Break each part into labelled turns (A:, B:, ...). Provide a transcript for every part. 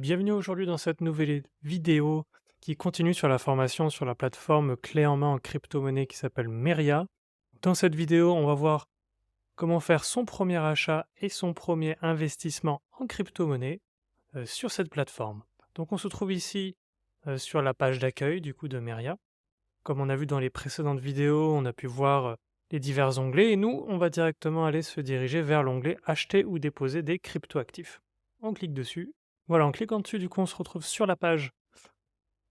A: Bienvenue aujourd'hui dans cette nouvelle vidéo qui continue sur la formation sur la plateforme clé en main en crypto-monnaie qui s'appelle Meria. Dans cette vidéo, on va voir comment faire son premier achat et son premier investissement en crypto-monnaie sur cette plateforme. Donc on se trouve ici sur la page d'accueil du coup de Meria. Comme on a vu dans les précédentes vidéos, on a pu voir les divers onglets et nous, on va directement aller se diriger vers l'onglet acheter ou déposer des crypto-actifs. On clique dessus. Voilà, en cliquant dessus, du coup, on se retrouve sur la page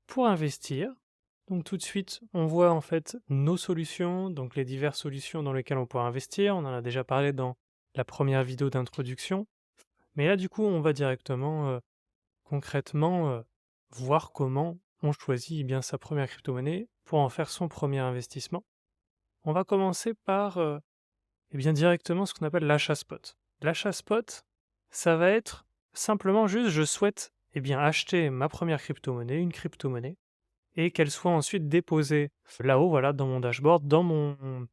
A: pour investir. Donc tout de suite, on voit en fait nos solutions, donc les diverses solutions dans lesquelles on peut investir. On en a déjà parlé dans la première vidéo d'introduction. Mais là, du coup, on va directement, concrètement, voir comment on choisit eh bien, sa première crypto-monnaie pour en faire son premier investissement. On va commencer par eh bien, directement ce qu'on appelle l'achat spot. L'achat spot, ça va être simplement juste je souhaite eh bien, acheter ma première crypto-monnaie, une crypto-monnaie, et qu'elle soit ensuite déposée là-haut, voilà, dans mon dashboard, dans mon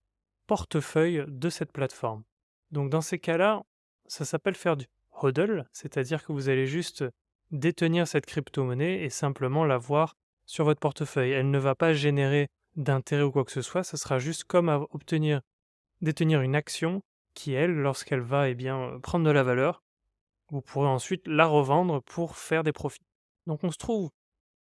A: portefeuille de cette plateforme. Donc dans ces cas-là, ça s'appelle faire du hodl, c'est-à-dire que vous allez juste détenir cette crypto-monnaie et simplement la voir sur votre portefeuille. Elle ne va pas générer d'intérêt ou quoi que ce soit, ça sera juste comme détenir une action qui, elle, lorsqu'elle va, eh bien, prendre de la valeur, vous pourrez ensuite la revendre pour faire des profits. Donc on se trouve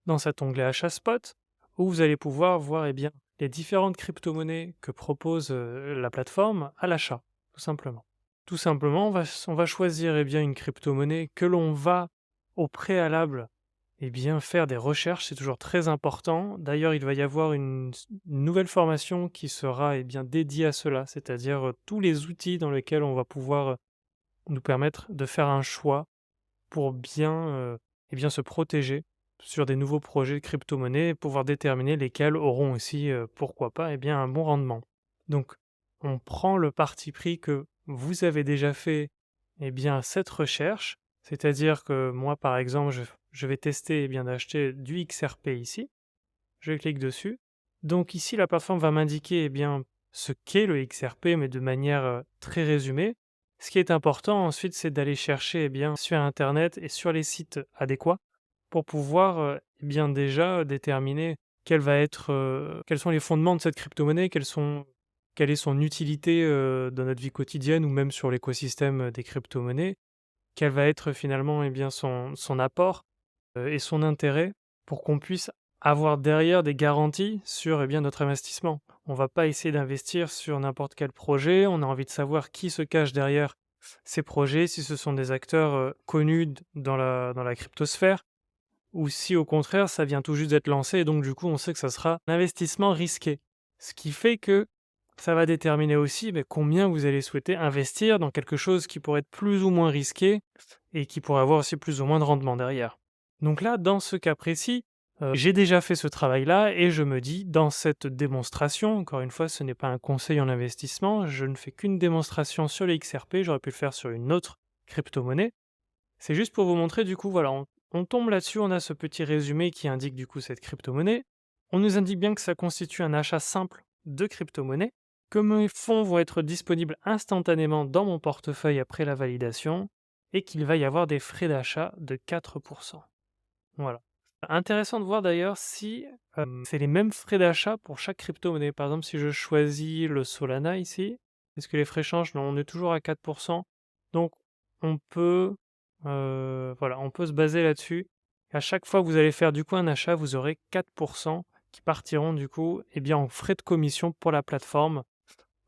A: dans cet onglet achat spot où vous allez pouvoir voir, eh bien, les différentes crypto-monnaies que propose, la plateforme à l'achat, tout simplement. Tout simplement, on va choisir, eh bien, une crypto-monnaie que l'on va au préalable eh bien, faire des recherches, c'est toujours très important. D'ailleurs, il va y avoir une nouvelle formation qui sera, eh bien, dédiée à cela, c'est-à-dire, tous les outils dans lesquels on va pouvoir, nous permettre de faire un choix pour bien, eh bien, se protéger sur des nouveaux projets de crypto-monnaie et pouvoir déterminer lesquels auront aussi, pourquoi pas, eh bien, un bon rendement. Donc, on prend le parti pris que vous avez déjà fait, eh bien, cette recherche, c'est-à-dire que moi, par exemple, je vais tester, eh bien, d'acheter du XRP ici. Je clique dessus. Donc ici, la plateforme va m'indiquer, eh bien, ce qu'est le XRP, mais de manière, très résumée. Ce qui est important ensuite, c'est d'aller chercher, eh bien, sur internet et sur les sites adéquats pour pouvoir, eh bien, déjà déterminer quels sont les fondements de cette crypto-monnaie, quelle est son utilité, dans notre vie quotidienne ou même sur l'écosystème, des crypto-monnaies. Quel va être finalement, eh bien, son apport, et son intérêt pour qu'on puisse avoir derrière des garanties sur, eh bien, notre investissement. On va pas essayer d'investir sur n'importe quel projet, on a envie de savoir qui se cache derrière ces projets, si ce sont des acteurs, connus dans la cryptosphère ou si au contraire ça vient tout juste d'être lancé et donc du coup on sait que ça sera un investissement risqué. Ce qui fait que ça va déterminer aussi, beh, combien vous allez souhaiter investir dans quelque chose qui pourrait être plus ou moins risqué et qui pourrait avoir aussi plus ou moins de rendement derrière. Donc là, dans ce cas précis, j'ai déjà fait ce travail-là et je me dis dans cette démonstration, encore une fois, ce n'est pas un conseil en investissement, je ne fais qu'une démonstration sur les XRP, j'aurais pu le faire sur une autre crypto-monnaie. C'est juste pour vous montrer du coup, voilà, on tombe là-dessus, on a ce petit résumé qui indique du coup cette crypto-monnaie. On nous indique bien que ça constitue un achat simple de crypto-monnaie, que mes fonds vont être disponibles instantanément dans mon portefeuille après la validation et qu'il va y avoir des frais d'achat de 4%. Voilà. Intéressant de voir d'ailleurs si c'est les mêmes frais d'achat pour chaque crypto-monnaie. Par exemple, si je choisis le Solana ici, est-ce que les frais changent? Non, on est toujours à 4%. Donc on peut, voilà, on peut se baser là-dessus. À chaque fois que vous allez faire du coup un achat, vous aurez 4% qui partiront du coup, eh bien, en frais de commission pour la plateforme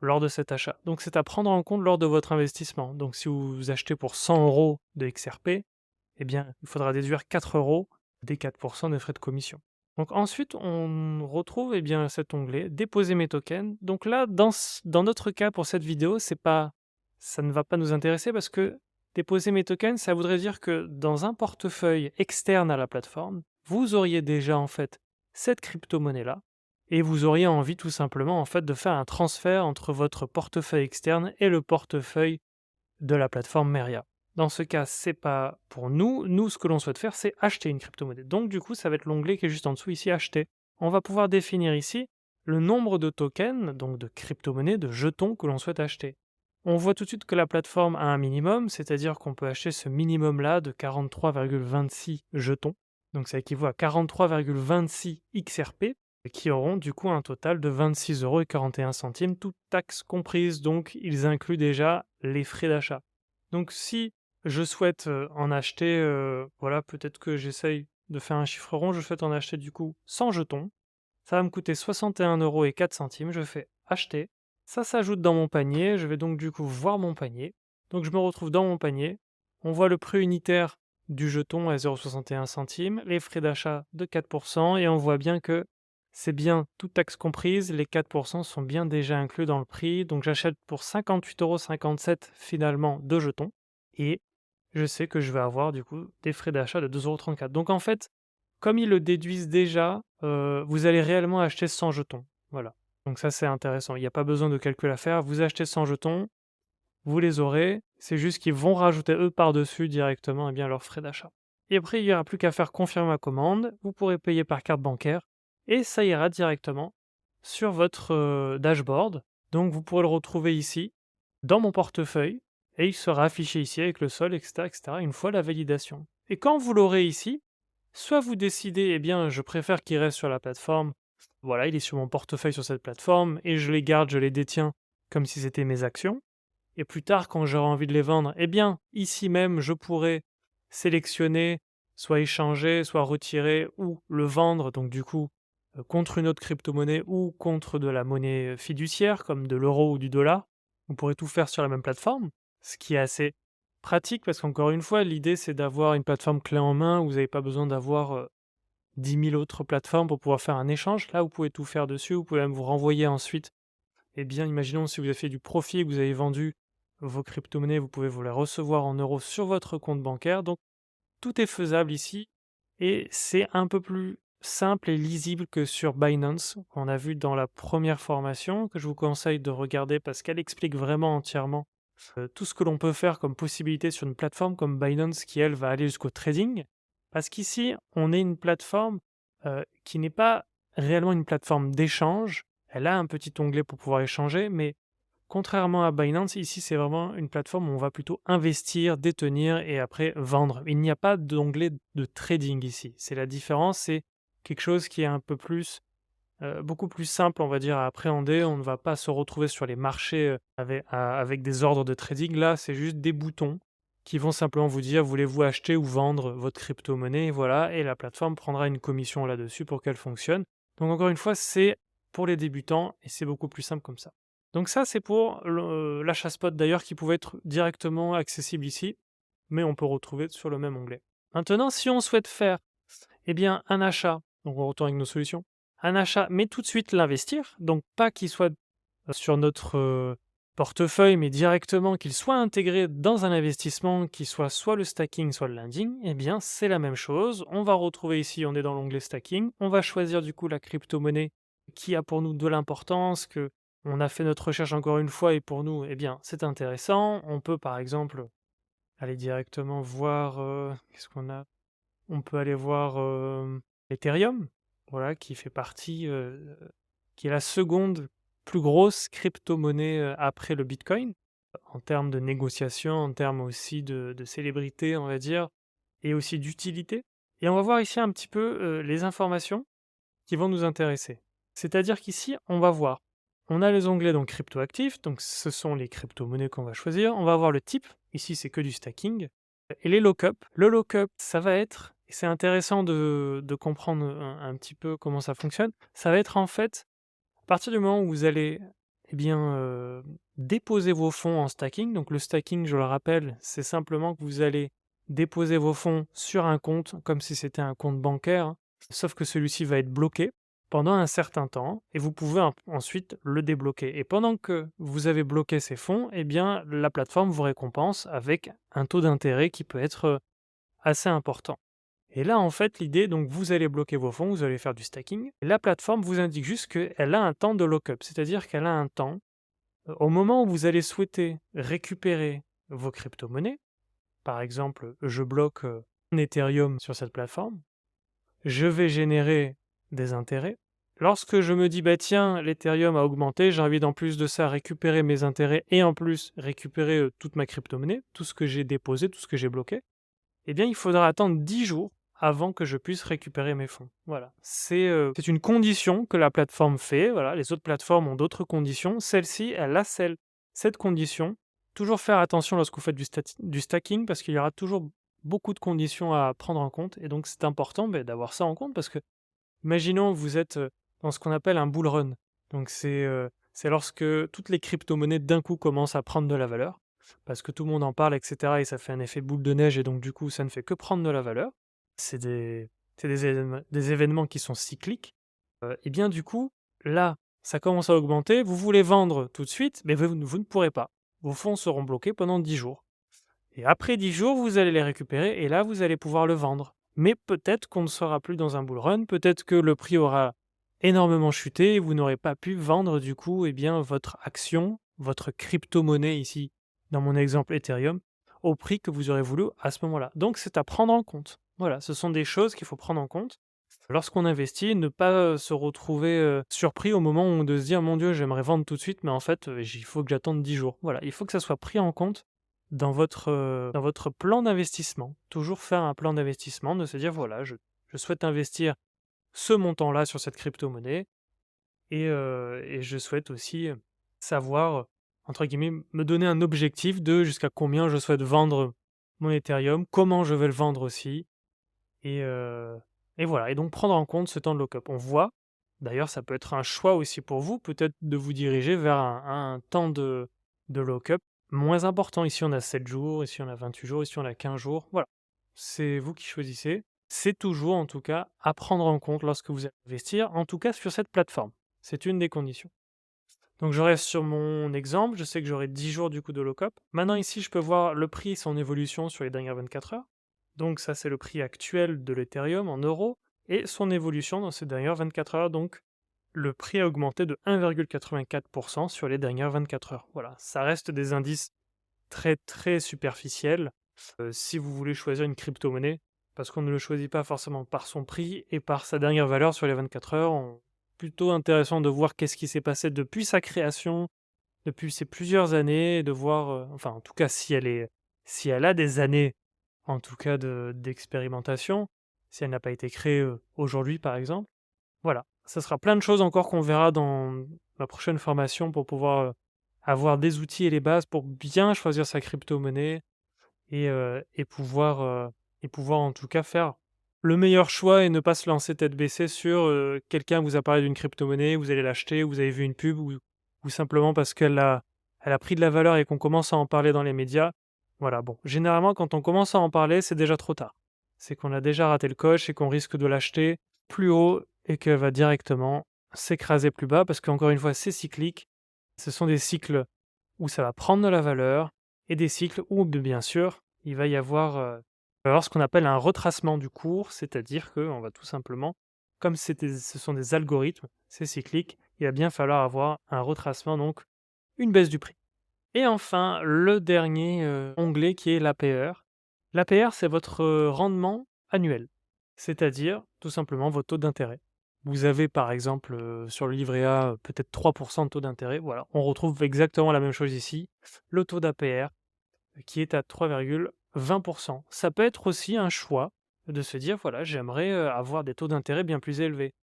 A: lors de cet achat. Donc c'est à prendre en compte lors de votre investissement. Donc si vous achetez pour 100 € de XRP, eh bien, il faudra déduire 4 € des 4% des frais de commission. Donc ensuite, on retrouve, eh bien, cet onglet «Déposer mes tokens». Donc là, dans notre cas pour cette vidéo, ça ne va pas nous intéresser parce que déposer mes tokens, ça voudrait dire que dans un portefeuille externe à la plateforme, vous auriez déjà en fait cette crypto-monnaie-là et vous auriez envie tout simplement en fait de faire un transfert entre votre portefeuille externe et le portefeuille de la plateforme Meria. Dans ce cas, c'est pas pour nous. Nous, ce que l'on souhaite faire, c'est acheter une crypto-monnaie. Donc, du coup, ça va être l'onglet qui est juste en dessous ici, acheter. On va pouvoir définir ici le nombre de tokens, donc de crypto-monnaies, de jetons que l'on souhaite acheter. On voit tout de suite que la plateforme a un minimum, c'est-à-dire qu'on peut acheter ce minimum-là de 43,26 jetons. Donc ça équivaut à 43,26 XRP, qui auront du coup un total de 26,41 €, toutes taxes comprises. Donc ils incluent déjà les frais d'achat. Donc si je souhaite en acheter, voilà, peut-être que j'essaye de faire un chiffre rond, je souhaite en acheter du coup 100 jetons. Ça va me coûter 61,04 €. Je fais acheter. Ça s'ajoute dans mon panier. Je vais donc du coup voir mon panier. Donc je me retrouve dans mon panier. On voit le prix unitaire du jeton à 0,61 €, les frais d'achat de 4%, et on voit bien que c'est bien toute taxe comprise. Les 4% sont bien déjà inclus dans le prix. Donc j'achète pour 58,57 € finalement de jetons. Et je sais que je vais avoir du coup des frais d'achat de 2,34 €. Donc en fait, comme ils le déduisent déjà, vous allez réellement acheter 100 jetons. Voilà. Donc ça, c'est intéressant. Il n'y a pas besoin de calcul à faire. Vous achetez 100 jetons, vous les aurez. C'est juste qu'ils vont rajouter, eux, par-dessus directement, eh bien, leurs frais d'achat. Et après, il n'y aura plus qu'à faire confirmer ma commande. Vous pourrez payer par carte bancaire et ça ira directement sur votre dashboard. Donc, vous pourrez le retrouver ici, dans mon portefeuille, et il sera affiché ici avec le solde, etc., etc., une fois la validation. Et quand vous l'aurez ici, soit vous décidez, eh bien, je préfère qu'il reste sur la plateforme. Voilà, il est sur mon portefeuille sur cette plateforme et je les garde, je les détiens comme si c'était mes actions. Et plus tard, quand j'aurai envie de les vendre, eh bien, ici même, je pourrais sélectionner, soit échanger, soit retirer ou le vendre, donc du coup, contre une autre crypto-monnaie ou contre de la monnaie fiduciaire, comme de l'euro ou du dollar. Vous pourrez tout faire sur la même plateforme, ce qui est assez pratique parce qu'encore une fois, l'idée c'est d'avoir une plateforme clé en main où vous n'avez pas besoin d'avoir 10 000 autres plateformes pour pouvoir faire un échange. Là, vous pouvez tout faire dessus, vous pouvez même vous renvoyer ensuite. Eh bien, imaginons si vous avez fait du profit et que vous avez vendu vos crypto-monnaies, vous pouvez vous les recevoir en euros sur votre compte bancaire. Donc, tout est faisable ici et c'est un peu plus simple et lisible que sur Binance, qu'on a vu dans la première formation, que je vous conseille de regarder parce qu'elle explique vraiment entièrement tout ce que l'on peut faire comme possibilité sur une plateforme comme Binance qui, elle, va aller jusqu'au trading. Parce qu'ici, on est une plateforme qui n'est pas réellement une plateforme d'échange. Elle a un petit onglet pour pouvoir échanger, mais contrairement à Binance, ici, c'est vraiment une plateforme où on va plutôt investir, détenir et après vendre. Il n'y a pas d'onglet de trading ici. C'est la différence, c'est quelque chose qui est un peu plus, beaucoup plus simple, on va dire, à appréhender. On ne va pas se retrouver sur les marchés avec des ordres de trading. Là, c'est juste des boutons qui vont simplement vous dire voulez-vous acheter ou vendre votre crypto-monnaie, voilà, et la plateforme prendra une commission là-dessus pour qu'elle fonctionne. Donc encore une fois, c'est pour les débutants et c'est beaucoup plus simple comme ça. Donc ça, c'est pour l'achat spot d'ailleurs qui pouvait être directement accessible ici, mais on peut retrouver sur le même onglet. Maintenant, si on souhaite faire eh bien, un achat, donc on retourne avec nos solutions, un achat, mais tout de suite l'investir, donc pas qu'il soit sur notre portefeuille, mais directement qu'il soit intégré dans un investissement qui soit le stacking, soit le lending, eh bien c'est la même chose. On va retrouver ici, on est dans l'onglet stacking, on va choisir du coup la crypto-monnaie qui a pour nous de l'importance, que on a fait notre recherche encore une fois et pour nous, eh bien c'est intéressant. On peut par exemple aller directement voir, qu'est-ce qu'on a? On peut aller voir Ethereum, voilà, qui fait partie, qui est la seconde plus grosse crypto-monnaie après le Bitcoin, en termes de négociation, en termes aussi de célébrité, on va dire, et aussi d'utilité. Et on va voir ici un petit peu les informations qui vont nous intéresser. C'est-à-dire qu'ici, on va voir, on a les onglets donc crypto-actifs, donc ce sont les crypto-monnaies qu'on va choisir. On va voir le type, ici c'est que du stacking, et les lock-up. Le lock-up, ça va être, et c'est intéressant de comprendre un petit peu comment ça fonctionne, ça va être en fait, à partir du moment où vous allez eh bien, déposer vos fonds en stacking, donc le stacking, je le rappelle, c'est simplement que vous allez déposer vos fonds sur un compte, comme si c'était un compte bancaire, hein, sauf que celui-ci va être bloqué pendant un certain temps et vous pouvez ensuite le débloquer. Et pendant que vous avez bloqué ces fonds, eh bien, la plateforme vous récompense avec un taux d'intérêt qui peut être assez important. Et là, en fait, l'idée, donc vous allez bloquer vos fonds, vous allez faire du stacking. Et la plateforme vous indique juste qu'elle a un temps de lock-up, c'est-à-dire qu'elle a un temps. Au moment où vous allez souhaiter récupérer vos crypto-monnaies, par exemple, je bloque un Ethereum sur cette plateforme, je vais générer des intérêts. Lorsque je me dis: «Bah, tiens, l'Ethereum a augmenté, j'ai envie d'en plus de ça récupérer mes intérêts et en plus récupérer, toute ma crypto-monnaie, tout ce que j'ai déposé, tout ce que j'ai bloqué», eh bien, il faudra attendre 10 jours avant que je puisse récupérer mes fonds. Voilà, c'est une condition que la plateforme fait, voilà, les autres plateformes ont d'autres conditions. Celle-ci, elle a cette condition. Toujours faire attention lorsque vous faites du stacking parce qu'il y aura toujours beaucoup de conditions à prendre en compte et donc c'est important, beh, d'avoir ça en compte parce que imaginons vous êtes, dans ce qu'on appelle un bull run. Donc c'est lorsque toutes les cryptomonnaies d'un coup commencent à prendre de la valeur, parce que tout le monde en parle et cetera et ça fait un effet boule de neige et donc du coup ça ne fait que prendre de la valeur. C'est des événements qui sont cycliques, et bien du coup, là, ça commence à augmenter, vous voulez vendre tout de suite, mais vous ne pourrez pas. Vos fonds seront bloqués pendant 10 jours. Et après 10 jours, vous allez les récupérer et là, vous allez pouvoir le vendre. Mais peut-être qu'on ne sera plus dans un bull run, peut-être que le prix aura énormément chuté et vous n'aurez pas pu vendre du coup, eh bien, votre action, votre crypto-monnaie ici, dans mon exemple Ethereum, au prix que vous aurez voulu à ce moment-là. Donc c'est à prendre en compte. Voilà, ce sont des choses qu'il faut prendre en compte. Lorsqu'on investit, ne pas se retrouver surpris au moment où de se dire mon Dieu, j'aimerais vendre tout de suite, mais en fait, il faut que j'attende 10 jours. Voilà, il faut que ça soit pris en compte dans votre plan d'investissement. Toujours faire un plan d'investissement, de se dire voilà, je souhaite investir ce montant-là sur cette crypto-monnaie et je souhaite aussi savoir, entre guillemets, me donner un objectif de jusqu'à combien je souhaite vendre mon Ethereum, comment je vais le vendre aussi et, heu et voilà et donc prendre en compte ce temps de lock-up. On voit, d'ailleurs ça peut être un choix aussi pour vous, peut-être de vous diriger vers un temps de lock-up moins important. Ici on a 7 jours, ici on a 28 jours, ici on a 15 jours, voilà. C'est vous qui choisissez. C'est toujours en tout cas à prendre en compte lorsque vous allez investir, en tout cas sur cette plateforme. C'est une des conditions. Donc je reste sur mon exemple, je sais que j'aurai 10 jours du coup de lock-up. Maintenant ici, je peux voir le prix et son évolution sur les dernières 24 heures. Donc ça, c'est le prix actuel de l'Ethereum en euros et son évolution dans ces dernières 24 heures. Donc le prix a augmenté de 1,84% sur les dernières 24 heures. Voilà, ça reste des indices très très superficiels. Si vous voulez choisir une crypto-monnaie, parce qu'on ne le choisit pas forcément par son prix et par sa dernière valeur sur les 24 heures, plutôt intéressant de voir qu'est-ce qui s'est passé depuis sa création, depuis ces plusieurs années, de voir, enfin en tout cas si elle a des années, en tout cas d'expérimentation, si elle n'a pas été créée, aujourd'hui par exemple. Voilà, ça sera plein de choses encore qu'on verra dans ma prochaine formation pour pouvoir, avoir des outils et les bases pour bien choisir sa crypto-monnaie et pouvoir en tout cas faire le meilleur choix et ne pas se lancer tête baissée sur, quelqu'un vous a parlé d'une crypto-monnaie, vous allez l'acheter, vous avez vu une pub ou simplement parce elle a pris de la valeur et qu'on commence à en parler dans les médias. Voilà, bon, généralement quand on commence à en parler, c'est déjà trop tard. C'est qu'on a déjà raté le coche et qu'on risque de l'acheter plus haut et qu'elle va directement s'écraser plus bas parce qu'encore une fois, c'est cyclique. Ce sont des cycles où ça va prendre de la valeur et des cycles où, bien sûr, il va y avoir ce qu'on appelle un retracement du cours, c'est-à-dire qu'on va tout simplement, comme ce sont des algorithmes, c'est cyclique, il va bien falloir avoir un retracement, donc une baisse du prix. Et enfin, le dernier onglet qui est l'APR. L'APR, c'est votre rendement annuel, c'est-à-dire tout simplement votre taux d'intérêt. Vous avez par exemple sur le livret A peut-être 3% de taux d'intérêt. Voilà, on retrouve exactement la même chose ici. Le taux d'APR qui est à 3,20%. Ça peut être aussi un choix de se dire voilà, j'aimerais avoir des taux d'intérêt bien plus élevés.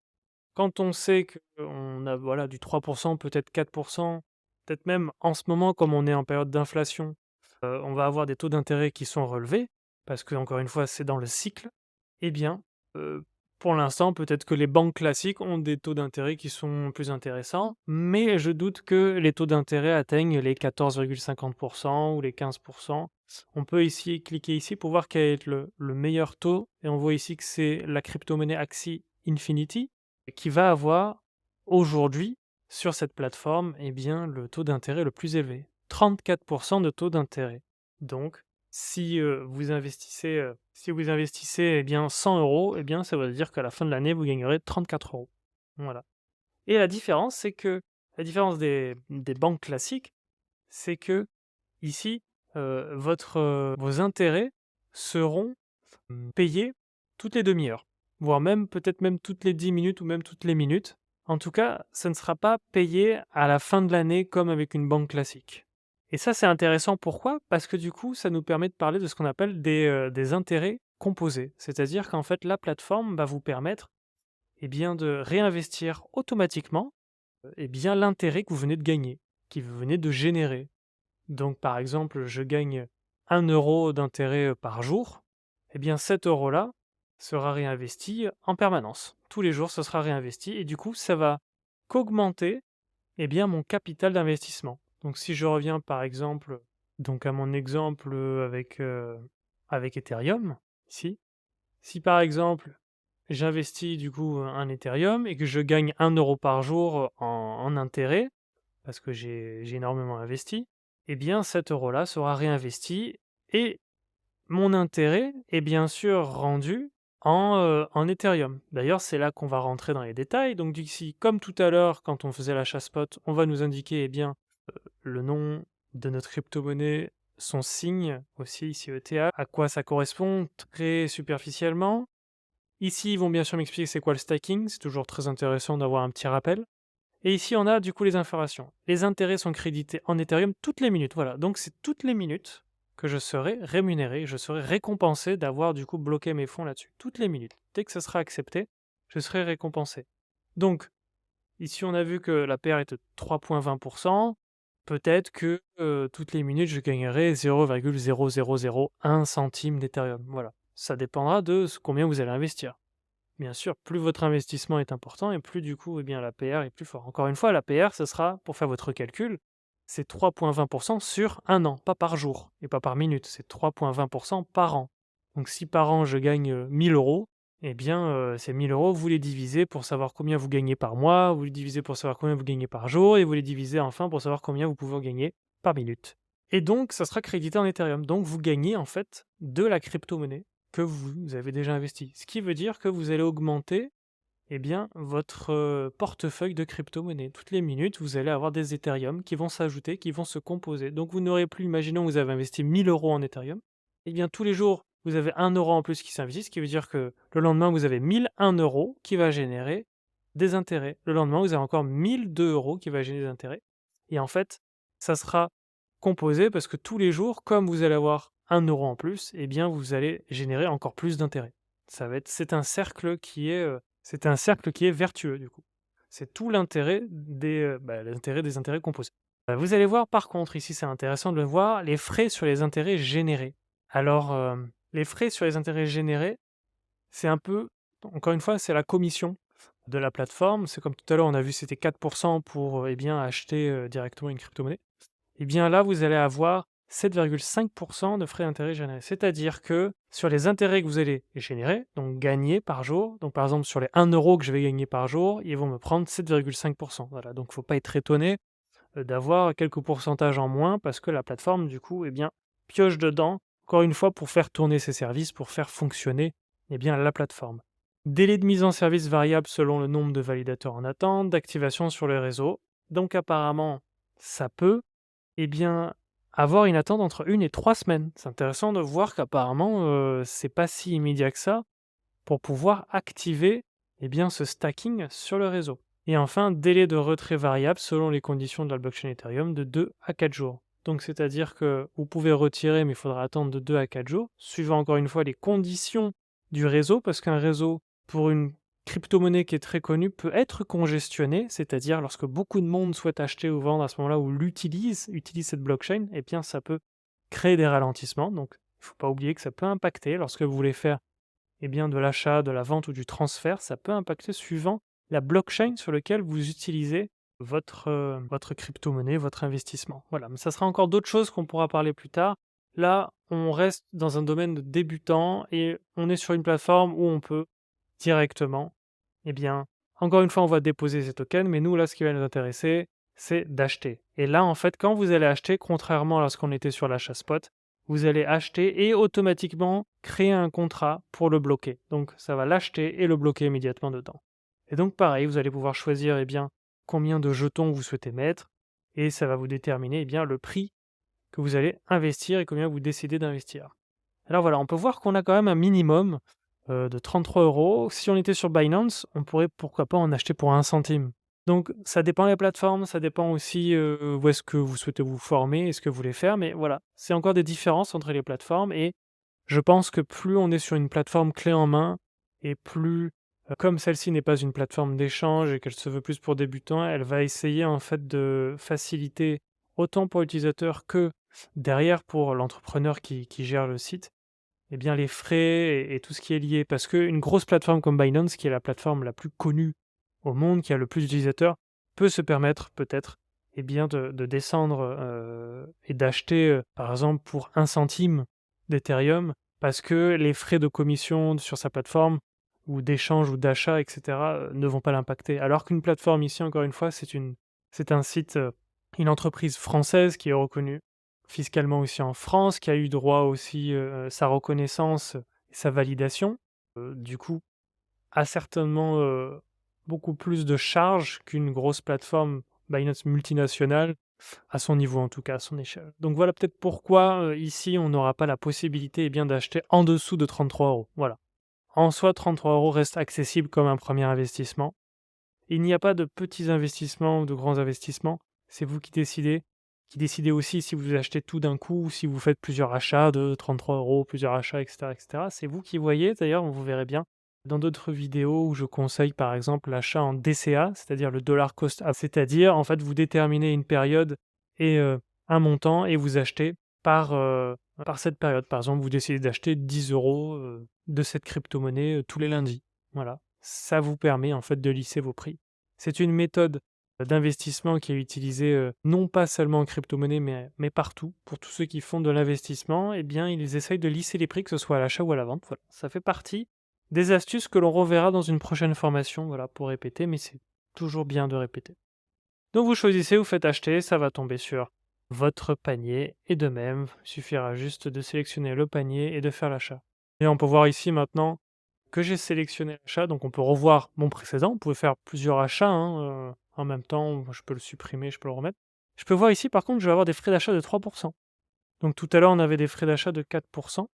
A: Quand on sait qu'on a voilà, du 3%, peut-être 4%, peut-être même en ce moment, comme on est en période d'inflation, on va avoir des taux d'intérêt qui sont relevés, parce que encore une fois, c'est dans le cycle, eh bien, pour l'instant, peut-être que les banques classiques ont des taux d'intérêt qui sont plus intéressants, mais je doute que les taux d'intérêt atteignent les 14,50% ou les 15%. On peut ici cliquer ici pour voir quel est le meilleur taux, et on voit ici que c'est la crypto-monnaie Axie Infinity qui va avoir aujourd'hui sur cette plateforme, eh bien, le taux d'intérêt le plus élevé, 34% de taux d'intérêt. Donc, si vous investissez, eh bien, 100 euros, eh bien, ça veut dire qu'à la fin de l'année, vous gagnerez 34 euros. Voilà. Et la différence, c'est que la différence des banques classiques, c'est que ici, vos intérêts seront payés toutes les demi-heures, voire même peut-être même toutes les 10 minutes ou même toutes les minutes En tout cas, ça ne sera pas payé à la fin de l'année comme avec une banque classique. Et ça, c'est intéressant. Pourquoi? Parce que du coup, ça nous permet de parler de ce qu'on appelle des intérêts composés. C'est-à-dire qu'en fait, la plateforme va vous permettre bien, de réinvestir automatiquement bien, l'intérêt que vous venez de gagner, que vous venez de générer. Donc, par exemple, je gagne 1 € d'intérêt par jour. Eh bien, cet euro-là sera réinvesti en permanence. Tous les jours, ce sera réinvesti et du coup, ça va qu'augmenter bien, mon capital d'investissement. Donc, si je reviens, par exemple, donc à mon exemple avec Ethereum, ici, si par exemple, j'investis du coup un Ethereum et que je gagne 1 € par jour en intérêt, parce que j'ai énormément investi, eh bien cet euro-là sera réinvesti et mon intérêt est bien sûr rendu en Ethereum. D'ailleurs, c'est là qu'on va rentrer dans les détails. Donc d'ici, comme tout à l'heure, quand on faisait l'achat spot, on va nous indiquer bien le nom de notre crypto-monnaie, son signe aussi, ici ETH, à quoi ça correspond très superficiellement. Ici, ils vont bien sûr m'expliquer c'est quoi le stacking, c'est toujours très intéressant d'avoir un petit rappel. Et ici, on a du coup les informations. Les intérêts sont crédités en Ethereum toutes les minutes. Voilà, donc c'est toutes les minutes que je serai rémunéré, je serai récompensé d'avoir du coup bloqué mes fonds là-dessus. Toutes les minutes. Dès que ça sera accepté, je serai récompensé. Donc, ici, on a vu que la paire est de 3,20%. Peut-être que toutes les minutes, je gagnerai 0,0001 centime d'Ethereum. Voilà. Ça dépendra de combien vous allez investir. Bien sûr, plus votre investissement est important et plus du coup, bien, l'APR est plus fort. Encore une fois, l'APR, ce sera, pour faire votre calcul, c'est 3,20% sur un an, pas par jour et pas par minute, c'est 3,20% par an. Donc si par an je gagne 1 000 €, eh bien ces 1 000 €, vous les divisez pour savoir combien vous gagnez par mois, vous les divisez pour savoir combien vous gagnez par jour, et vous les divisez enfin pour savoir combien vous pouvez gagner par minute. Et donc, ça sera crédité en Ethereum. Donc vous gagnez en fait de la crypto-monnaie que vous avez déjà investi. Ce qui veut dire que vous allez augmenter bien, votre portefeuille de crypto-monnaie. Toutes les minutes, vous allez avoir des Ethereum qui vont s'ajouter, qui vont se composer. Donc vous n'aurez plus, imaginons que vous avez investi 1 000 € en Ethereum, eh bien tous les jours, vous avez 1 € en plus qui s'investit, ce qui veut dire que le lendemain, vous avez 1 001 € qui va générer des intérêts. Le lendemain, vous avez encore 1 002 € qui va générer des intérêts. Et en fait, ça sera composé parce que tous les jours, comme vous allez avoir 1 € en plus, eh bien vous allez générer encore plus d'intérêts. C'est un cercle qui est vertueux du coup. C'est tout l'intérêt des intérêts composés. Vous allez voir par contre, ici c'est intéressant de le voir, les frais sur les intérêts générés. Alors, les frais sur les intérêts générés, c'est un peu, encore une fois, c'est la commission de la plateforme. C'est comme tout à l'heure, on a vu c'était 4% pour bien acheter directement une crypto-monnaie. Et bien là, vous allez avoir 7,5% de frais d'intérêt générés. C'est-à-dire que sur les intérêts que vous allez générer, donc gagner par jour, donc par exemple sur les 1 € que je vais gagner par jour, ils vont me prendre 7,5%. Voilà, donc il ne faut pas être étonné d'avoir quelques pourcentages en moins parce que la plateforme, du coup, bien, pioche dedans, encore une fois, pour faire tourner ses services, pour faire fonctionner bien, la plateforme. Délai de mise en service variable selon le nombre de validateurs en attente, d'activation sur le réseau. Donc apparemment, ça peut bien, avoir une attente entre 1 et 3 semaines. C'est intéressant de voir qu'apparemment, c'est pas si immédiat que ça pour pouvoir activer bien, ce stacking sur le réseau. Et enfin, délai de retrait variable selon les conditions de la blockchain Ethereum de 2 à 4 jours. Donc c'est-à-dire que vous pouvez retirer, mais il faudra attendre de 2 à 4 jours, suivant encore une fois les conditions du réseau, parce qu'un réseau, pour une crypto-monnaie qui est très connue, peut être congestionné, c'est-à-dire lorsque beaucoup de monde souhaite acheter ou vendre à ce moment-là, ou utilise cette blockchain, eh bien ça peut créer des ralentissements. Donc il ne faut pas oublier que ça peut impacter lorsque vous voulez faire bien, de l'achat, de la vente ou du transfert, ça peut impacter suivant la blockchain sur laquelle vous utilisez votre crypto-monnaie, votre investissement. Voilà, mais ça sera encore d'autres choses qu'on pourra parler plus tard. Là, on reste dans un domaine de débutant et on est sur une plateforme où on peut directement, bien, encore une fois, on va déposer ces tokens, mais nous, là, ce qui va nous intéresser, c'est d'acheter. Et là, en fait, quand vous allez acheter, contrairement à lorsqu'on était sur l'achat spot, vous allez acheter et automatiquement créer un contrat pour le bloquer. Donc, ça va l'acheter et le bloquer immédiatement dedans. Et donc, pareil, vous allez pouvoir choisir bien, combien de jetons vous souhaitez mettre et ça va vous déterminer bien, le prix que vous allez investir et combien vous décidez d'investir. Alors voilà, on peut voir qu'on a quand même un minimum de 33 €. Si on était sur Binance, on pourrait pourquoi pas en acheter pour 1 centime. Donc ça dépend des plateformes, ça dépend aussi, où est-ce que vous souhaitez vous former et ce que vous voulez faire, mais voilà, c'est encore des différences entre les plateformes et je pense que plus on est sur une plateforme clé en main et plus, comme celle-ci n'est pas une plateforme d'échange et qu'elle se veut plus pour débutants, elle va essayer en fait de faciliter autant pour l'utilisateur que derrière pour l'entrepreneur qui gère le site, eh bien les frais et tout ce qui est lié. Parce qu'une grosse plateforme comme Binance, qui est la plateforme la plus connue au monde, qui a le plus d'utilisateurs, peut se permettre peut-être, eh bien de descendre, et d'acheter, par exemple pour 1 centime d'Ethereum, parce que les frais de commission sur sa plateforme ou d'échange ou d'achat et cetera, ne vont pas l'impacter. Alors qu'une plateforme ici, encore une fois, c'est un site, une entreprise française qui est reconnue fiscalement aussi en France, qui a eu droit aussi, sa reconnaissance et sa validation, du coup, a certainement, beaucoup plus de charges qu'une grosse plateforme Binance multinationale, à son niveau en tout cas, à son échelle. Donc voilà peut-être pourquoi, ici on n'aura pas la possibilité, eh bien, d'acheter en dessous de 33 €. Voilà. En soi, 33 € reste accessible comme un premier investissement. Il n'y a pas de petits investissements ou de grands investissements, c'est vous qui décidez aussi si vous achetez tout d'un coup ou si vous faites plusieurs achats de 33 €, plusieurs achats et cetera et cetera. C'est vous qui voyez, d'ailleurs, vous verrez bien dans d'autres vidéos où je conseille, par exemple, l'achat en DCA, c'est-à-dire le dollar cost average. C'est-à-dire, en fait, vous déterminez une période et un montant et vous achetez par cette période. Par exemple, vous décidez d'acheter 10 € de cette crypto-monnaie, tous les lundis. Voilà. Ça vous permet, en fait, de lisser vos prix. C'est une méthode d'investissement qui est utilisée, non pas seulement en crypto-monnaie, mais partout. Pour tous ceux qui font de l'investissement, eh bien, ils essayent de lisser les prix, que ce soit à l'achat ou à la vente. Voilà, ça fait partie des astuces que l'on reverra dans une prochaine formation, voilà, pour répéter, mais c'est toujours bien de répéter. Donc vous choisissez, vous faites acheter, ça va tomber sur votre panier et de même, il suffira juste de sélectionner le panier et de faire l'achat. Et on peut voir ici maintenant que j'ai sélectionné l'achat, donc on peut revoir mon précédent. Vous pouvez faire plusieurs achats, hein, en même temps, je peux le supprimer, je peux le remettre. Je peux voir ici par contre, je vais avoir des frais d'achat de 3. Donc tout à l'heure, on avait des frais d'achat de 4.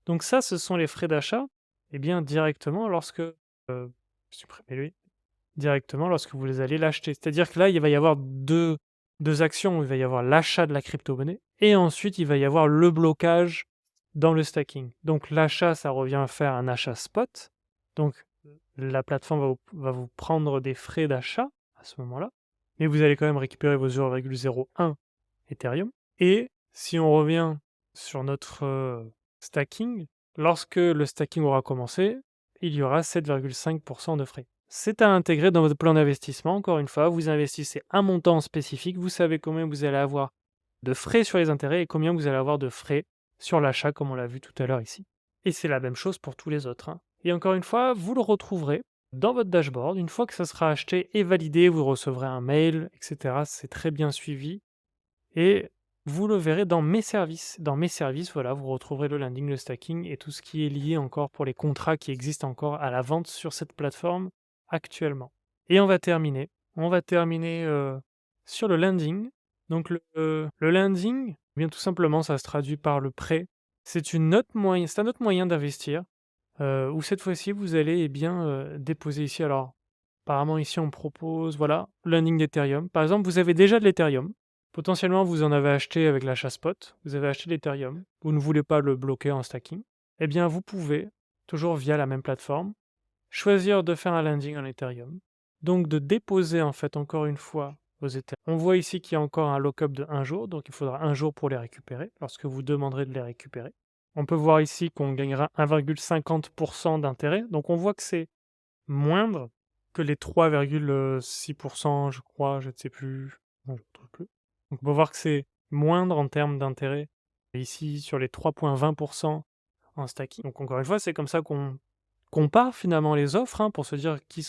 A: Donc ça, ce sont les frais d'achat, eh bien directement lorsque, supprimer lui, directement lorsque vous allez l'acheter. C'est-à-dire que là, il va y avoir deux actions. Il va y avoir l'achat de la crypto-monnaie et ensuite il va y avoir le blocage dans le stacking. Donc l'achat, ça revient à faire un achat spot. Donc la plateforme va vous prendre des frais d'achat à ce moment-là, mais vous allez quand même récupérer vos 0,01 Ethereum. Et si on revient sur notre stacking, lorsque le stacking aura commencé, il y aura 7,5% de frais. C'est à intégrer dans votre plan d'investissement. Encore une fois, vous investissez un montant spécifique, vous savez combien vous allez avoir de frais sur les intérêts et combien vous allez avoir de frais sur l'achat, comme on l'a vu tout à l'heure ici. Et c'est la même chose pour tous les autres, hein. Et encore une fois, vous le retrouverez dans votre dashboard. Une fois que ça sera acheté et validé, vous recevrez un mail, etc. C'est très bien suivi. Et vous le verrez dans mes services. Dans mes services, voilà, vous retrouverez le landing, le stacking et tout ce qui est lié encore pour les contrats qui existent encore à la vente sur cette plateforme actuellement. Et on va terminer. On va terminer sur le landing. Donc le landing, eh bien tout simplement, ça se traduit par le prêt. C'est un autre moyen d'investir. Où cette fois-ci, vous allez, eh bien, déposer ici. Alors, apparemment ici, on propose, voilà, landing d'Ethereum. Par exemple, vous avez déjà de l'Ethereum. Potentiellement, vous en avez acheté avec l'achat spot. Vous avez acheté de l'Ethereum. Vous ne voulez pas le bloquer en stacking. Eh bien, vous pouvez, toujours via la même plateforme, choisir de faire un landing en Ethereum. Donc, de déposer, en fait, encore une fois, vos Ethereum. On voit ici qu'il y a encore un lock-up de 1 jour. Donc, il faudra 1 jour pour les récupérer, lorsque vous demanderez de les récupérer. On peut voir ici qu'on gagnera 1,50% d'intérêt. Donc on voit que c'est moindre que les 3,6%, je crois, je ne sais plus. Non, je ne retrouve plus. Donc on peut voir que c'est moindre en termes d'intérêt. Ici, sur les 3,20% en stacking. Donc encore une fois, c'est comme ça qu'on compare finalement les offres, hein, pour se dire qui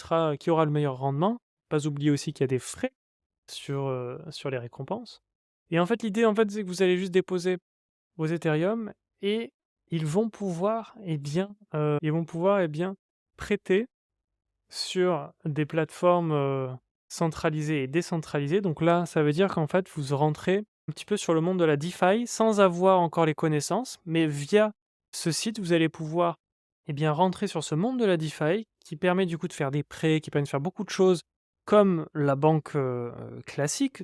A: aura le meilleur rendement. Pas oublier aussi qu'il y a des frais sur les récompenses. Et en fait, l'idée, en fait, c'est que vous allez juste déposer vos Ethereum et ils vont pouvoir, eh bien, prêter sur des plateformes, centralisées et décentralisées. Donc là, ça veut dire qu'en fait, vous rentrez un petit peu sur le monde de la DeFi sans avoir encore les connaissances, mais via ce site, vous allez pouvoir, eh bien, rentrer sur ce monde de la DeFi qui permet du coup de faire des prêts, qui permet de faire beaucoup de choses comme la banque, classique,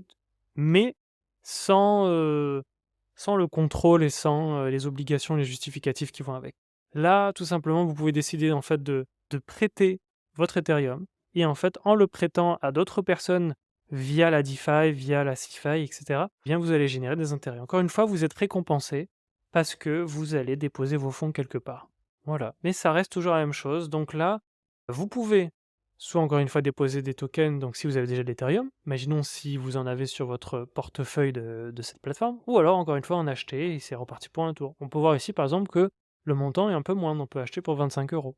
A: mais sans, sans le contrôle et sans, les obligations, les justificatifs qui vont avec. Là, tout simplement, vous pouvez décider en fait de prêter votre Ethereum et en fait, en le prêtant à d'autres personnes via la DeFi, via la CeFi et cetera, eh bien vous allez générer des intérêts. Encore une fois, vous êtes récompensé parce que vous allez déposer vos fonds quelque part. Voilà, mais ça reste toujours la même chose, donc là, vous pouvez soit encore une fois déposer des tokens, donc si vous avez déjà de l'Ethereum, imaginons si vous en avez sur votre portefeuille de cette plateforme, ou alors encore une fois en acheter et c'est reparti pour un tour. On peut voir ici par exemple que le montant est un peu moindre, on peut acheter pour 25 €.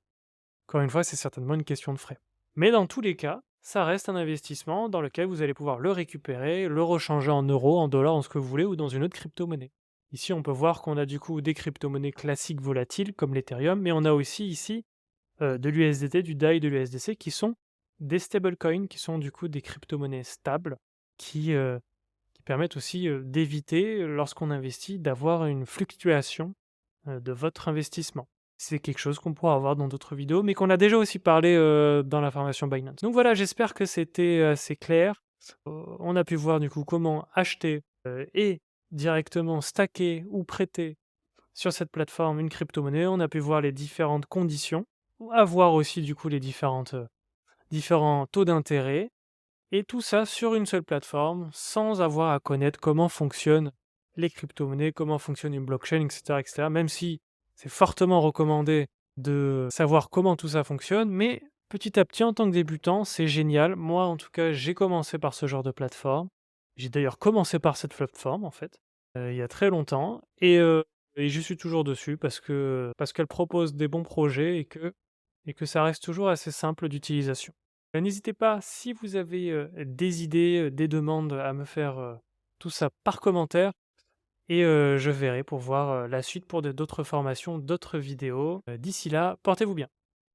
A: Encore une fois, c'est certainement une question de frais. Mais dans tous les cas, ça reste un investissement dans lequel vous allez pouvoir le récupérer, le rechanger en euros, en dollars, en ce que vous voulez, ou dans une autre crypto-monnaie. Ici, on peut voir qu'on a du coup des crypto-monnaies classiques volatiles comme l'Ethereum, mais on a aussi ici de l'USDT, du DAI, de l'USDC qui sont des stablecoins, qui sont du coup des crypto-monnaies stables qui permettent aussi, d'éviter, lorsqu'on investit, d'avoir une fluctuation, de votre investissement. C'est quelque chose qu'on pourra avoir dans d'autres vidéos, mais qu'on a déjà aussi parlé, dans la formation Binance. Donc voilà, j'espère que c'était assez clair. On a pu voir du coup comment acheter, et directement stacker ou prêter sur cette plateforme une crypto-monnaie. On a pu voir les différentes conditions, avoir aussi du coup les différents taux d'intérêt et tout ça sur une seule plateforme, sans avoir à connaître comment fonctionnent les crypto-monnaies, comment fonctionne une blockchain, et cetera, même si c'est fortement recommandé de savoir comment tout ça fonctionne, mais petit à petit, en tant que débutant, c'est génial. Moi, en tout cas, j'ai commencé par ce genre de plateforme. J'ai d'ailleurs commencé par cette plateforme, en fait, il y a très longtemps et je suis toujours dessus parce qu'elle propose des bons projets et que ça reste toujours assez simple d'utilisation. N'hésitez pas, si vous avez, des idées, des demandes à me faire, tout ça par commentaire et je verrai pour voir, la suite pour d'autres formations, d'autres vidéos. D'ici là, portez-vous bien.